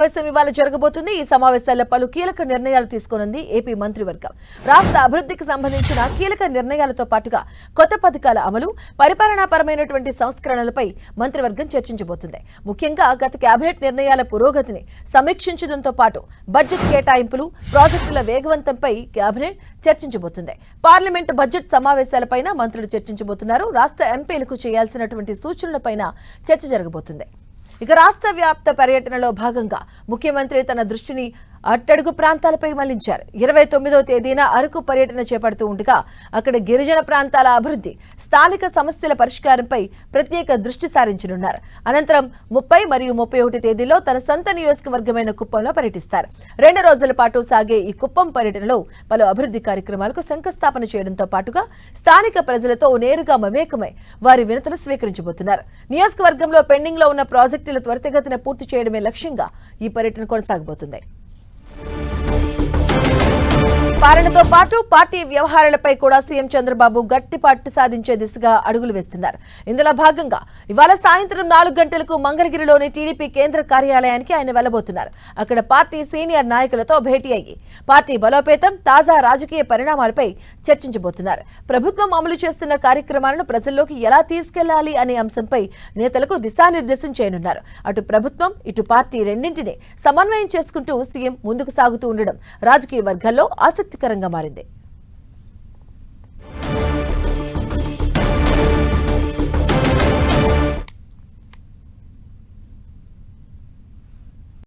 సమావేశం ఇవాళ జరగబోతుంది. ఈ సమావేశాల్లో పలు కీలక నిర్ణయాలు తీసుకోనుంది ఏపీ మంత్రివర్గం. రాష్ట్ర అభివృద్ధికి సంబంధించిన కీలక నిర్ణయాలతో పాటుగా కొత్త పథకాల అమలు, పరిపాలనాపరమైనటువంటి సంస్కరణలపై మంత్రివర్గం చర్చించబోతుంది. ముఖ్యంగా గత కేబినెట్ నిర్ణయాల పురోగతిని సమీక్షించడంతో పాటు బడ్జెట్ కేటాయింపులు, ప్రాజెక్టుల వేగవంతంపై కేబినెట్ చర్చించబోతుంది. పార్లమెంట్ బడ్జెట్ సమావేశాలపైన మంత్రులు చర్చించబోతున్నారు. రాష్ట్ర ఎంపీలకు చేయాల్సినటువంటి సూచనలపైన చర్చ జరగబోతుంది. ఇక రాష్ట్ర వ్యాప్త పర్యటనలో భాగంగా ముఖ్యమంత్రి తన దృష్టిని అట్టడుగు ప్రాంతాలపై మళ్లించారు. 29వ తేదీన అరకు పర్యటన చేపడుతూ ఉండగా అక్కడ గిరిజన ప్రాంతాల అభివృద్ధి, స్థానిక సమస్యల పరిష్కారంపై ప్రత్యేక దృష్టి సారించనున్నారు. అనంతరం 30 మరియు 31 తేదీలో తన సొంత నియోజకవర్గమైన కుప్పంలో పర్యటిస్తారు. 2 రోజుల పాటు సాగే ఈ కుప్పం పర్యటనలో పలు అభివృద్ధి కార్యక్రమాలకు శంకుస్థాపన చేయడంతో పాటుగా స్థానిక ప్రజలతో నేరుగా మమేకమై వారి వినతులు స్వీకరించబోతున్నారు. నియోజకవర్గంలో పెండింగ్ లో ఉన్న ప్రాజెక్టులు త్వరితగతిన పూర్తి చేయడమే లక్ష్యంగా ఈ పర్యటన కొనసాగబోతుంది. పాలనతో పాటు పార్టీ వ్యవహారాలపై కూడా సీఎం చంద్రబాబు గట్టి పట్టు సాధించే దిశగా అడుగులు వేస్తున్నారు. ఇందులో భాగంగా ఇవాళ సాయంత్రం 4 గంటలకు మంగళగిరిలోని టీడీపీ కేంద్ర కార్యాలయానికి ఆయన వెళ్లబోతున్నారు. అక్కడ పార్టీ సీనియర్ నాయకులతో భేటీ అయ్యి పార్టీ బలోపేతం, తాజా రాజకీయ పరిణామాలపై చర్చించబోతున్నారు. ప్రభుత్వం అమలు చేస్తున్న కార్యక్రమాలను ప్రజల్లోకి ఎలా తీసుకెళ్లాలి అనే అంశంపై నేతలకు దిశానిర్దేశం చేయనున్నారు. అటు ప్రభుత్వం, ఇటు పార్టీ రెండింటినీ సమన్వయం చేసుకుంటూ సీఎం ముందుకు సాగుతూ ఉండడం రాజకీయ వర్గాల్లో ఆసక్తికరంగా మారింది.